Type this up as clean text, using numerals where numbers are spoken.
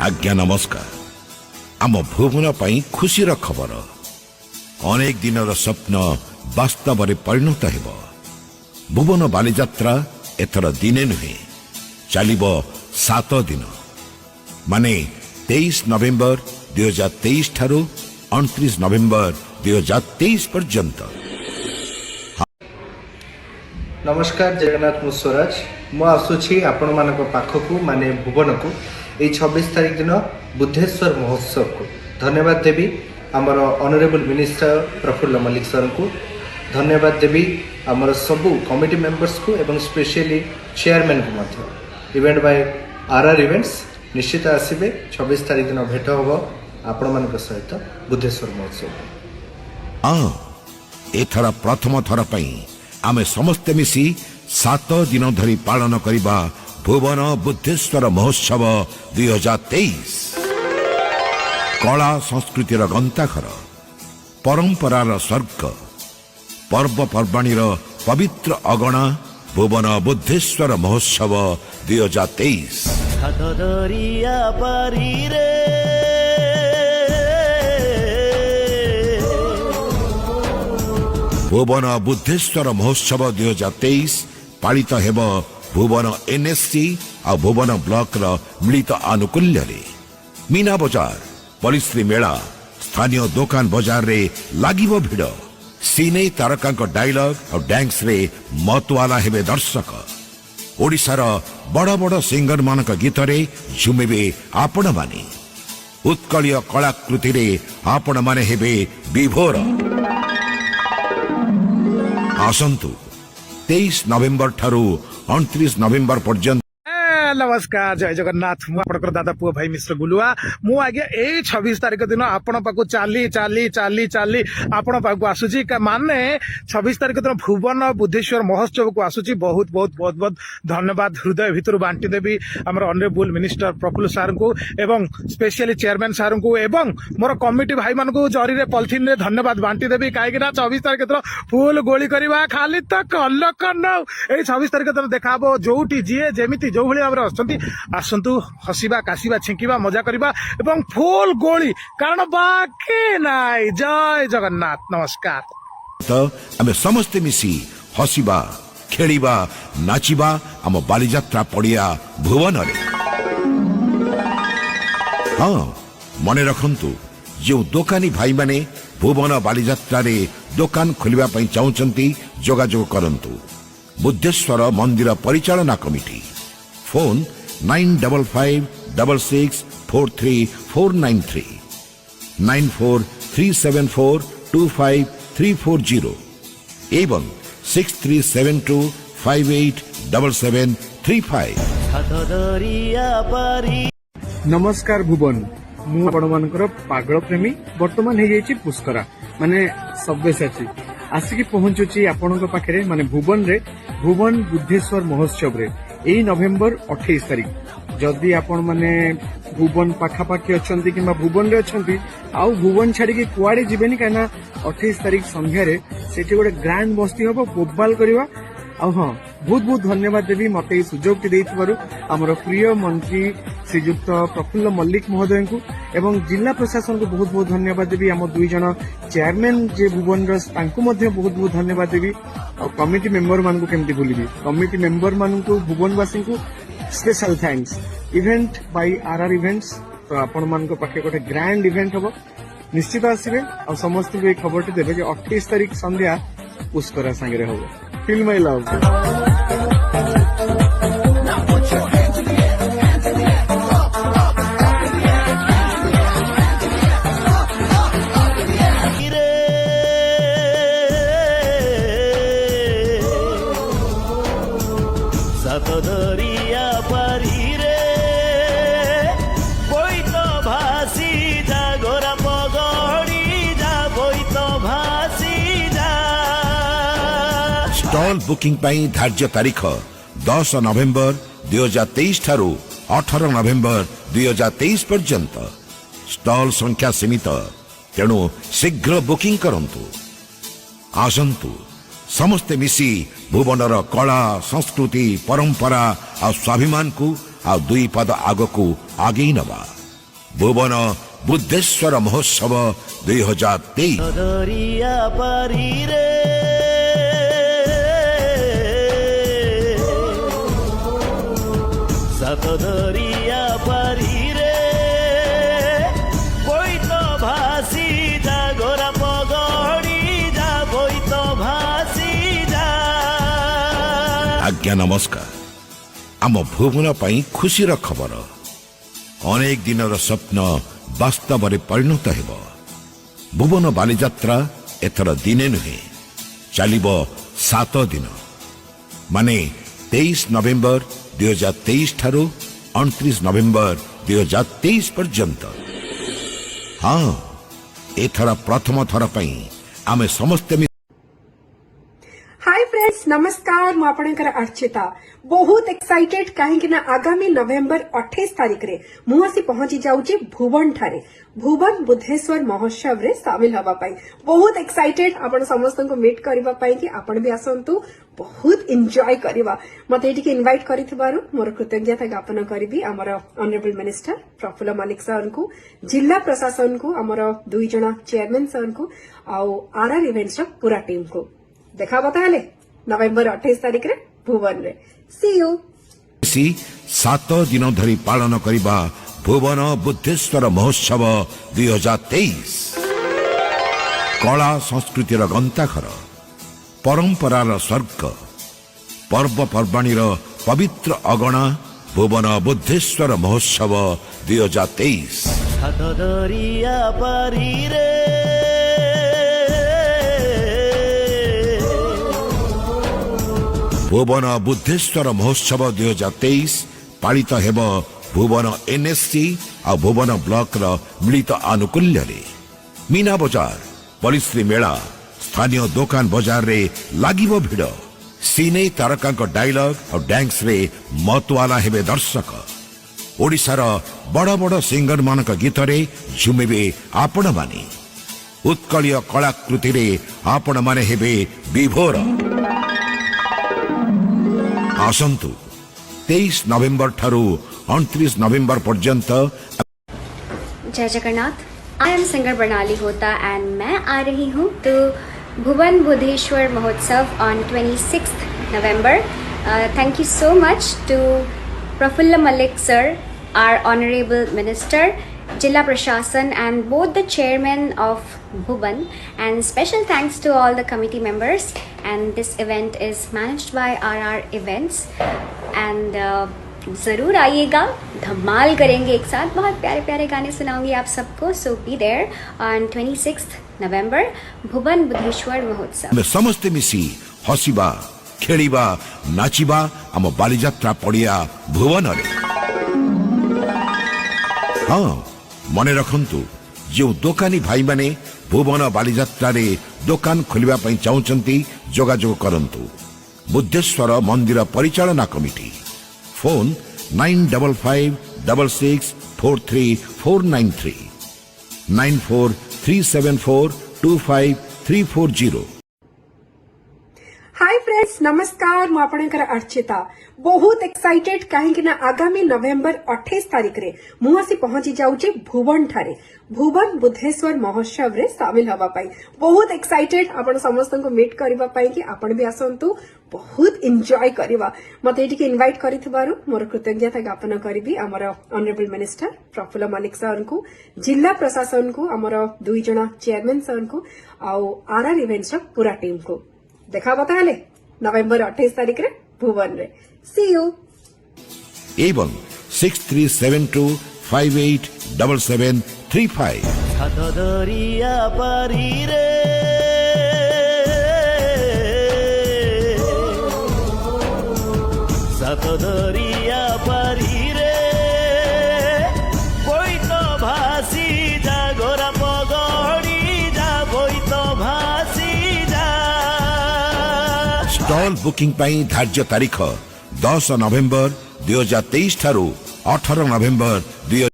आज्ञा नमस्कार। आम भुवन पाई खुशी खबर अनेक दिन स्वप्न वास्तव में परिणत हेब। भुवन बालीजात्रा एथर दिने नुहे चलिब 7 दिन माने 23 नवेम्बर 2023 ठारू 29 नवेम्बर 2023 पर्यंत। नमस्कार जगन्नाथ मुस्वराज मु आसुछि आपण मानक पाखकु माने भुवन को ये 26 तारीख दिन बुद्धेश्वर महोत्सव को धन्यवाद देवी आमर honourable minister Prafulla Mallik sir को धन्यवाद देवी आमर सबू कमिटी मेंबर्स को एवं स्पेशली चेयरमैन को मध्य इवेंट बाय आरआर इवेंट्स निश्चित आसबे 26 तारीख दिन भेट हम आपण मानक सहित बुद्धेश्वर महोत्सव। एथर प्रथम थर पई आमे समस्त मिसी 7 दिन धरी पालन करिबा भुवन बुद्धेश्वर महोत्सव 2023। कला संस्कृतिर गंताघर परंपरार स्वर्ग पर्वपर्वाणीर पवित्र अगणा भुवन बुद्धेश्वर महोत्सव 2023। भुवन बुद्धेश्वर महोत्सव 2023 पालित हेब भुवन एनएससी और भुवन ब्लॉक मिलित आनुकूल्य मीना बजार पलिश्री मेला स्थानीय दुकान बजार रे लागिबो भिड़ सिने तारका डायलॉग और डांस रे मतवाला हेबे दर्शक ओडिशार बड़ बड़ सिंगर मानक गीत रे झुमिबे आपण माने उत्कलीय कलाकृति रे आपण माने हेबे विभोर। आसंतु 23 नवेम्बर ठारू 29 नवेम्बर पर्यंत। नमस्कार जय जगन्नाथ मु आपनकर दादा पुआ भाई मिश्र गुलुआ मु आगे ए 26 तारीख दिन आपण पाकु चाली चाली चाली चाली आपण पाकु आसुची माने 26 तारीख दिन भुवन बुद्धेश्वर महोत्सव को आसुची। बहुत बहुत बहुत बहुत धन्यवाद हृदय भितर बांटी देवी हमर ऑनरेबल मिनिस्टर प्रफुल्ल सर को एवं स्पेशली चेयरमैन सर को एवं मोर कमिटी भाई मान को जरी रे पॉलिथिन रे धन्यवाद बांटी देवी कहीं 24 तारीख दिन फुल गोली करवा खाली तो कलक न 26 तारीख दिन देखाबो जोटी जीए जेमिति जो भली आसतु हसवा काशिबा छिंकिबा मजा करवा एवं फुल गोली कारण बाकी नाई। जय जगन्नाथ नमस्कार। तो आमे समस्त मिसी हसिबा खेलिबा नाचिबा आम बालीजात्रा पड़िया भुवन रे। हाँ मने रखंतु जो दुकानी भाई माने भुवन बालीजात्रा रे दुकान खोलिबा पई चाहुचंती जोगाजोग करंतु बुद्धेश्वर मंदिर परिचालना कमिटी फोन 9556643493 9437425340 एवं 6372587735। नमस्कार भुवन मु आपण मानकर पागल प्रेमी वर्तमान हो जाइए पुष्करा माने सब्यसाची आसिकी पहुंचुची आपणक पाखरे माने भुवन रे भुवन बुद्धेश्वर महोत्सव रे यही नवेम्बर 28 तारीख जदि आपण माने भुवन पाखापाखि अच्छा कि भुवन रे अच्छा आउ भुवन छाड़ी कुआड़े जीवेनि कहीं 28 तारीख संध्या से गोटे ग्रांड बस्ती हम बोबाल करवा। हाँ बहुत बहुत धन्यवाद देवी मत सुजोग आमर प्रिय मंत्री श्रीजुक्त प्रफुल्ल मल्लिक महोदय को एवं जिला प्रशासन को बहुत बहुत धन्यवाद देवी आम 2 जन चेयरमैन जे भुवन बहुत बहुत धन्यवाद देवी और कमिटी मेंबर मान को केमती भूलि कमिटी मेंबर मान को भुवनवासी को special thanks. Event bye RR events तो आपण मान को पाखे गोटे ग्रैंड इवेंट हम निश्चित आसबे और समस्त को ये खबर देवे 28 तारीख संध्या पुष्करा सांगे हम feel my love. Stall booking पाई धार्य तारीख 10 नवेम्बर 2023 ठारू 18 नवेम्बर 2023 पर्यंत। स्टॉल संख्या सीमित तेणु शीघ्र बुकिंग करंतु। आसंतु समस्ते मिसी भुवनर कला संस्कृति परंपरा आ स्वाभिमान को आ 2 पद आग को आगे नवा। भुवन बुद्धेश्वर महोत्सव 2023 दरिया पारी रे सात दरिया पारी रे कोई तो भासी जा गोरा पगड़ी जा कोई तो भासी जा। आज्ञा नमस्कार। आम भुवन पाई खुशीर खबर अनेक दिनर स्वप्न वास्तव में परिणत हेब। भुवन बालीजात्रा एथर दिने नुहे चलिबो 7 दिन माने 23 नवेम्बर 2023 ठारू 29 नवेम्बर 2023 पर्यंत। हाँ एथर प्रथम थर पई आमे समस्ते हाय फ्रेंड्स नमस्कार मु आपणकर अर्चिता बहुत एक्साइटेड कहीं ना आगामी नवेम्बर 28 तारिख रे मु आसी पहुंची जाउची भुवन ठारे भुवन बुद्धेश्वर महोत्सव रे शामिल हवा पाई बहुत एक्साइटेड आपण समस्त को मीट करबा पाई कि आपण भी आसंतु बहुत एंजॉय करबा मते एटिके इनवाइट करिथबारु मोर कृतज्ञता ज्ञापन करबी हमर honourable minister Prafulla Malik sir को जिला प्रशासन को हमर दुई जणा चेयरमैन सर को आउ आरआर इवेंट्स रो पूरा टीम को देखा बताले नवेम्बर 28 तारिख रे भुवन रे सी यू 7 दिन धरी पालन करिबा भुवन बुद्धेश्वर महोत्सव 2023 कला संस्कृतिर गंताघर परंपरार स्वर्ग पर्वपर्वाणीर पवित्र अगणा भुवन बुद्धेश्वर महोत्सव 2023 सात दरिया पारी रे भुवन बुद्धेश्वर महोत्सव 2023 पालित हेब भुवन एनएससी और भुवन ब्लॉक मिलित आनुकूल्य मीना बजार पलिश्री मेला स्थानीय दुकान बजार रे लागिबो भिड़ सिने तारका डायलॉग और डांस रे मतवाला हेबे दर्शक ओडिशार बड़ बड़ सिंगर मानक गीत रे झुमिबे आपण माने उत्कलीय कलाकृति रे आपण माने हेबे विभोर। आसंतु 23 नवेम्बर ठारू 29 नवेम्बर पर्यंत। जय Jagannath. I am singer Barnali होता एंड मैं आ रही हूँ तो Bhuban Buddheswar Mahotsav on 26 November. Thank you so much to Prafulla Malik sir, our honorable minister, Jilla Prashasan and both the chairmen of Bhuvan, and special thanks to all the committee members. And this event is managed by RR Events and जरूर आइएगा, धमाल करेंगे एक साथ, बहुत प्यारे प्यारे गाने सुनाऊंगी आप सबको। सो बी देयर ऑन 26 नवंबर भुवन बुद्धेश्वर महोत्सव। समस्ते मिसी हसिबा खेलिबा नाचिबा आम बालीजात्रा पड़िया भुवन रे। हाँ मने रखंतु जो दोकानी भाई माने भुवन बालीजात्रा रे दुकान खोलिबा पई चाहुचंती जोगाजोग करंतु बुद्धेश्वर मंदिर परिचालना कमिटी फोन 9556643493 9437425340। हाय फ्रेंड्स नमस्कार मु आपणकर अर्चिता बहुत एक्साइटेड कहीं ना आगामी नवेम्बर 28 तारिख रे मु आसी पहुंची जाउची भुवन ठारे भुवन बुद्धेश्वर महोत्सव रे शामिल हवा पाई बहुत एक्साइटेड आपण समस्त को मीट करबा पाई कि आपण भी आसंतु बहुत एंजॉय करबा मते एटिके इनवाइट करिथबारु मोर कृतज्ञता ज्ञापन करबी हमर honourable minister Prafulla Malik sir को जिला प्रशासन को हमर दुई जणा चेयरमैन सर को आउ आरआर इवेंट्स रो पूरा टीम को देखा बताले नवेम्बर 28 तारिख रे भुवन रे सी यू एवं 6372587735। सात दरिया पारी रे सात दरिया पारी रे कोई तो भासी जा गोरा पगड़ी जा कोई तो भासी जा। स्टॉल बुकिंग पाई धार्य तारीख 10 नवेम्बर 2023 ठारू 18 नवेम्बर 2023।